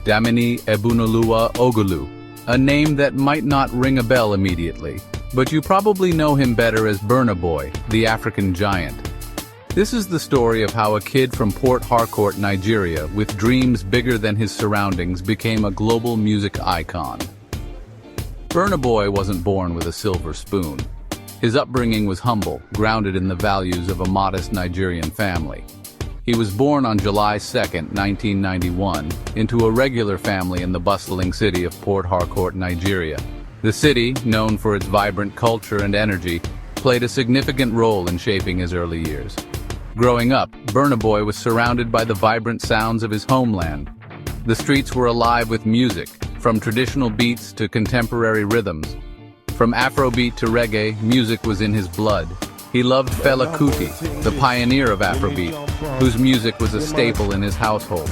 Damini Ebunoluwa Ogulu, a name that might not ring a bell immediately, but you probably know him better as Burna Boy, the African giant. This is the story of how a kid from Port Harcourt, Nigeria, with dreams bigger than his surroundings, became a global music icon. Burna Boy wasn't born with a silver spoon. His upbringing was humble, grounded in the values of a modest Nigerian family. He was born on July 2, 1991, into a regular family in the bustling city of Port Harcourt, Nigeria. The city, known for its vibrant culture and energy, played a significant role in shaping his early years. Growing up, Burna Boy was surrounded by the vibrant sounds of his homeland. The streets were alive with music, from traditional beats to contemporary rhythms. From Afrobeat to reggae, music was in his blood. He loved Fela Kuti, the pioneer of Afrobeat, whose music was a staple in his household.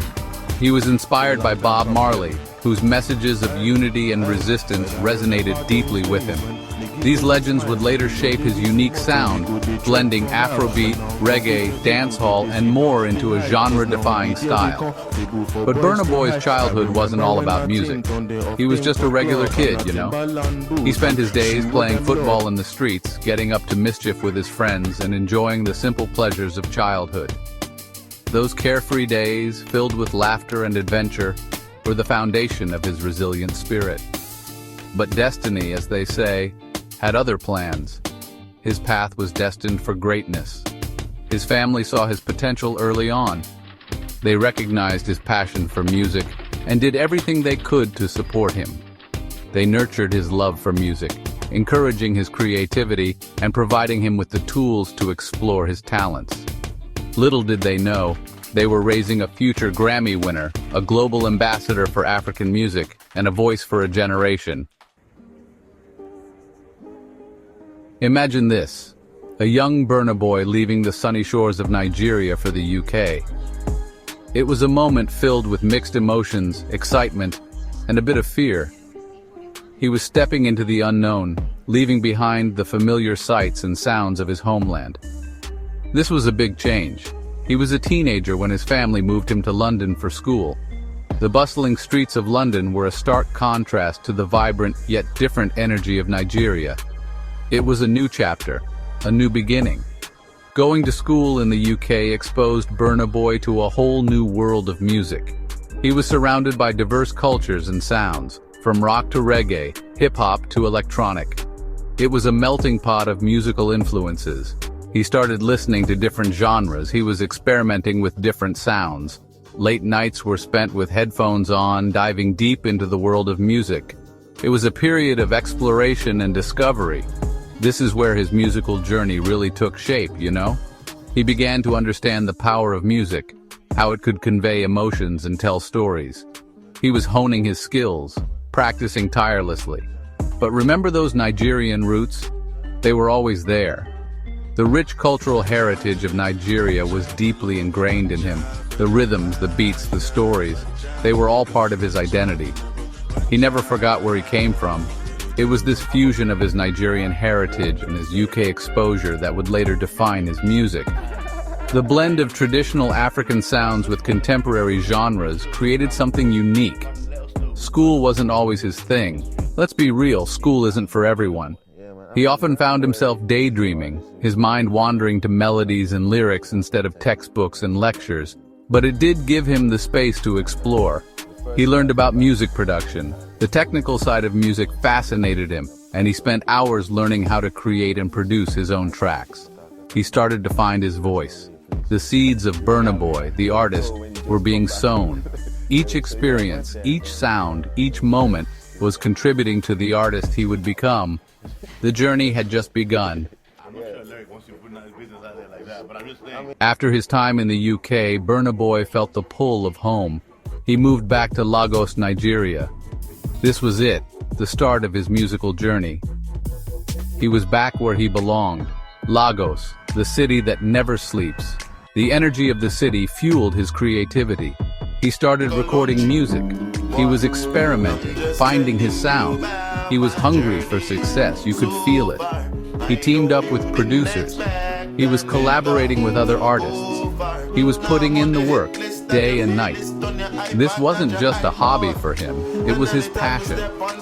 He was inspired by Bob Marley, whose messages of unity and resistance resonated deeply with him. These legends would later shape his unique sound, blending Afrobeat, reggae, dancehall, and more into a genre-defying style. But Burna Boy's childhood wasn't all about music. He was just a regular kid, you know. He spent his days playing football in the streets, getting up to mischief with his friends, and enjoying the simple pleasures of childhood. Those carefree days, filled with laughter and adventure, were the foundation of his resilient spirit. But destiny, as they say, had other plans. His path was destined for greatness. His family saw his potential early on. They recognized his passion for music and did everything they could to support him. They nurtured his love for music, encouraging his creativity and providing him with the tools to explore his talents. Little did they know, they were raising a future Grammy winner, a global ambassador for African music, and a voice for a generation. Imagine this, a young Burna Boy leaving the sunny shores of Nigeria for the UK. It was a moment filled with mixed emotions, excitement, and a bit of fear. He was stepping into the unknown, leaving behind the familiar sights and sounds of his homeland. This was a big change. He was a teenager when his family moved him to London for school. The bustling streets of London were a stark contrast to the vibrant yet different energy of Nigeria. It was a new chapter, a new beginning. Going to school in the UK exposed Burna Boy to a whole new world of music. He was surrounded by diverse cultures and sounds, from rock to reggae, hip-hop to electronic. It was a melting pot of musical influences. He started listening to different genres. He was experimenting with different sounds. Late nights were spent with headphones on, diving deep into the world of music. It was a period of exploration and discovery. This is where his musical journey really took shape, you know? He began to understand the power of music, how it could convey emotions and tell stories. He was honing his skills, practicing tirelessly. But remember those Nigerian roots? They were always there. The rich cultural heritage of Nigeria was deeply ingrained in him. The rhythms, the beats, the stories, they were all part of his identity. He never forgot where he came from. It was this fusion of his Nigerian heritage and his UK exposure that would later define his music. The blend of traditional African sounds with contemporary genres created something unique. School wasn't always his thing. Let's be real, school isn't for everyone. He often found himself daydreaming, his mind wandering to melodies and lyrics instead of textbooks and lectures. But it did give him the space to explore. He learned about music production. The technical side of music fascinated him, and he spent hours learning how to create and produce his own tracks. He started to find his voice. The seeds of Burna Boy, the artist, were being sown. Each experience, each sound, each moment was contributing to the artist he would become. The journey had just begun. After his time in the UK, Burna Boy felt the pull of home. He moved back to Lagos, Nigeria. This was it, the start of his musical journey. He was back where he belonged. Lagos, the city that never sleeps. The energy of the city fueled his creativity. He started recording music. He was experimenting, finding his sound. He was hungry for success, you could feel it. He teamed up with producers. He was collaborating with other artists. He was putting in the work. day and night. This wasn't just a hobby for him, it was his passion.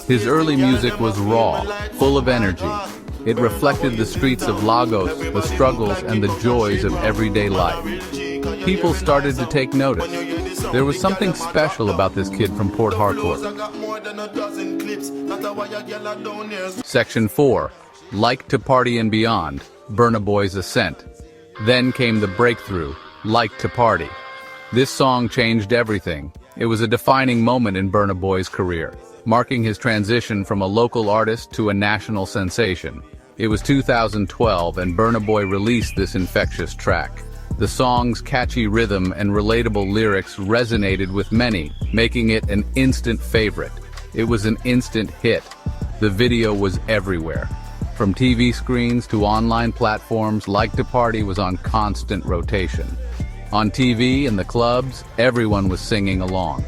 His early music was raw, full of energy. It reflected the streets of Lagos, the struggles and the joys of everyday life. People started to take notice. There was something special about this kid from Port Harcourt. Section 4. Like to Party and Beyond, Burna Boy's Ascent. Then came the breakthrough, Like to Party. This song changed everything. It was a defining moment in Burna Boy's career, marking his transition from a local artist to a national sensation. It was 2012 and Burna Boy released this infectious track. The song's catchy rhythm and relatable lyrics resonated with many, making it an instant favorite. It was an instant hit. The video was everywhere. From TV screens to online platforms, Like to Party was on constant rotation. On TV and the clubs, everyone was singing along.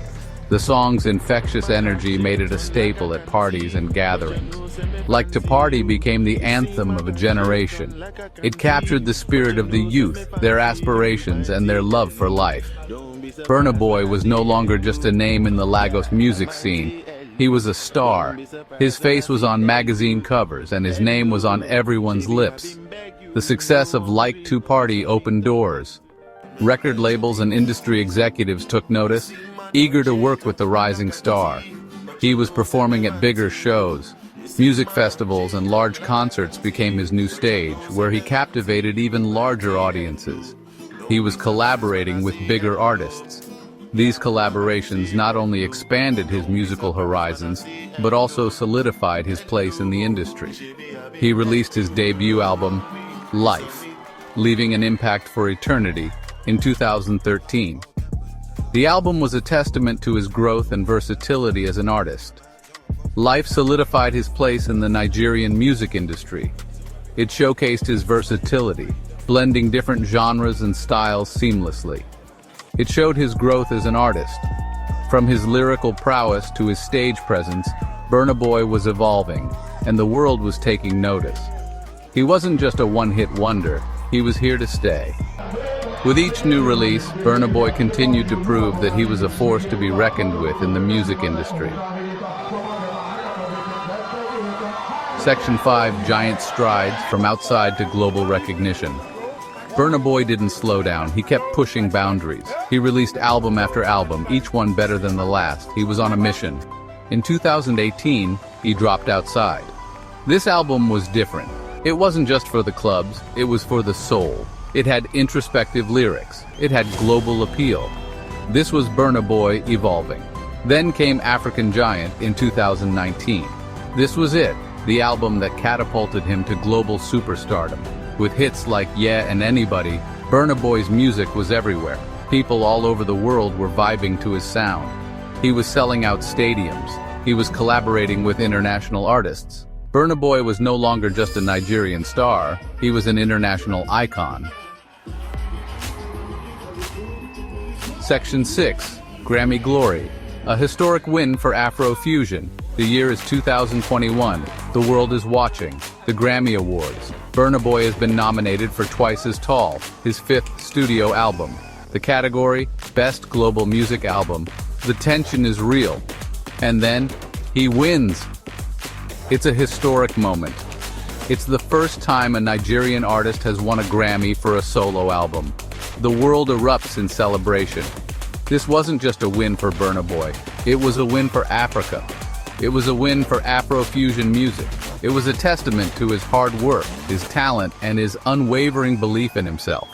The song's infectious energy made it a staple at parties and gatherings. Like to Party became the anthem of a generation. It captured the spirit of the youth, their aspirations, and their love for life. Burna Boy was no longer just a name in the Lagos music scene. He was a star. His face was on magazine covers, and his name was on everyone's lips. The success of Like to Party opened doors. Record labels and industry executives took notice, eager to work with the rising star. He was performing at bigger shows. Music festivals and large concerts became his new stage, where he captivated even larger audiences. He was collaborating with bigger artists. These collaborations not only expanded his musical horizons, but also solidified his place in the industry. He released his debut album, Life, leaving an impact for eternity, in 2013. The album was a testament to his growth and versatility as an artist. Life solidified his place in the Nigerian music industry. It showcased his versatility, blending different genres and styles seamlessly. It showed his growth as an artist. From his lyrical prowess to his stage presence, Burna Boy was evolving, and the world was taking notice. He wasn't just a one-hit wonder, he was here to stay. With each new release, Burna Boy continued to prove that he was a force to be reckoned with in the music industry. Section 5. Giant Strides from Outside to Global Recognition. Burna Boy didn't slow down, he kept pushing boundaries. He released album after album, each one better than the last. He was on a mission. In 2018, he dropped Outside. This album was different. It wasn't just for the clubs, it was for the soul. It had introspective lyrics. It had global appeal. This was Burna Boy evolving. Then came African Giant in 2019. This was it, the album that catapulted him to global superstardom. With hits like Yeah and Anybody, Burna Boy's music was everywhere. People all over the world were vibing to his sound. He was selling out stadiums. He was collaborating with international artists. Burna Boy was no longer just a Nigerian star, he was an international icon. Section 6. Grammy Glory. A historic win for Afrofusion. The year is 2021. The world is watching. The Grammy Awards. Burna Boy has been nominated for Twice as Tall, his 5th studio album. The category, Best Global Music Album. The tension is real. And then, he wins. It's a historic moment. It's the first time a Nigerian artist has won a Grammy for a solo album. The world erupts in celebration. This wasn't just a win for Burna Boy. It was a win for Africa. It was a win for Afrofusion music. It was a testament to his hard work, his talent, and his unwavering belief in himself.